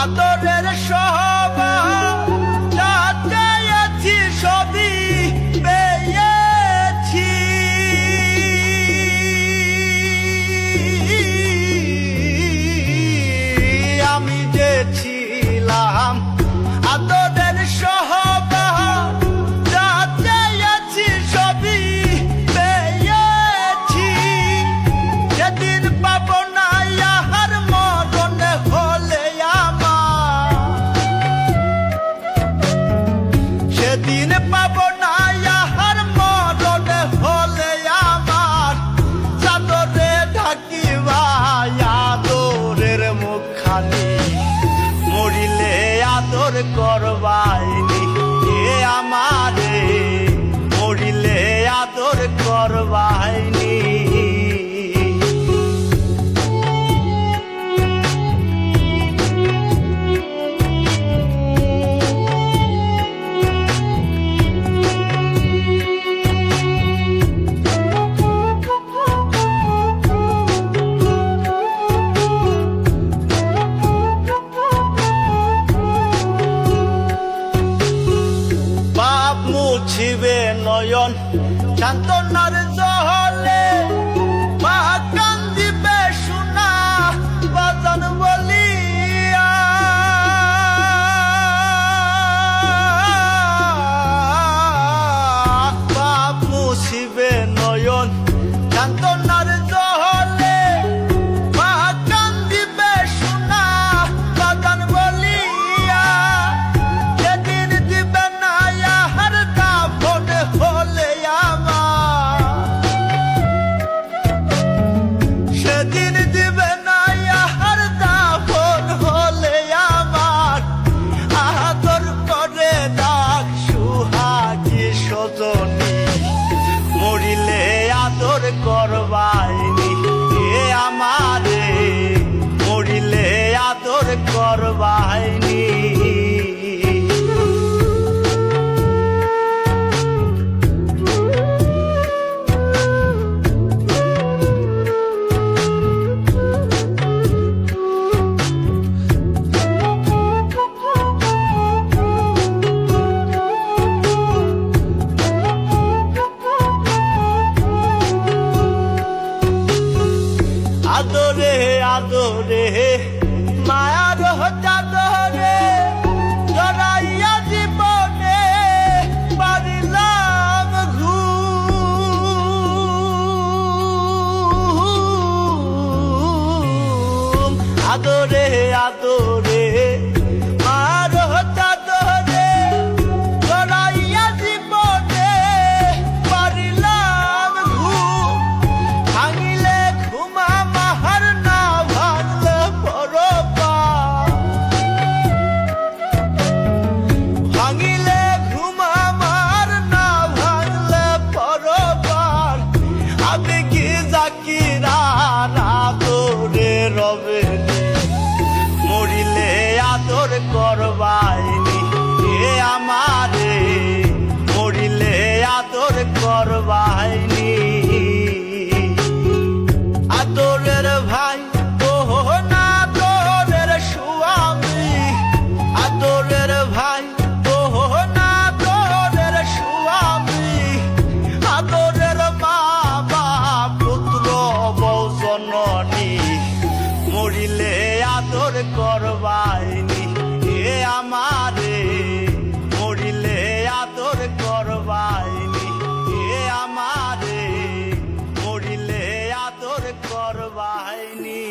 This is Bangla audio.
আদরের সবার যা চেয়েছি সবই পেয়েছি। আমি যে ছিলাম আদরের সবার যা চেয়েছি সবই পেয়েছি। যেদিন পাবো না ইহার মরণ হলে আমার, সেদিন পাবো না ইহার মরণ হলে আমার, চাদরে ঢাকিবা আদরের মুখখানি, মরিলে আদর করবাইনি এ আমারে, মরিলে আদর করবাইনি। মুছিবে নয়ন সান্ত্বনার জলে, মা কান্দিবে সোনা বাজান বলিয়া। বাপ মুছিবে নয়ন সান্ত্বনার জলে, মা কান্দিবে সোনা বাজান বলিয়া। যেদিন দিবে না ইহার দাফন হলে আমার, সেদিন দিবে না ইহার দাফন হলে আমার, আদর করে ডাক সুহাগী সজনী, মরিলে আদর করবাইনি এ আমারে, মরিলে আদর করবাইনি। আদরে আদরে মায়ার চাদরে জড়াইয়া জীবনে পারিলাম ঘুম। আদরে আদরে মায়ার চাদরে জড়াইয়া জীবনে পারিলাম ঘুম। ভাঙিলে ঘুমা মাহার না ভাঙলে পরপার, ভাঙিলে ঘুমা মার না ভাঙলে পরপার। আমি কি জাকিরা আদরে রবে, মরিলে আদর করবাইনি এ আমারে, মরিলে আদর করবাইনি। আদরের ভাই ওহ না আদরের স্বামী, আদরের ভাই ওহ না আদরের স্বামী, আদরের মা বাপ পুত্র বৌ জননী, মরিলে আদর করবাইনি এ আমারে, মরিলে আদর করবাইনি এ আমারে, মরিলে আদর করবাইনি।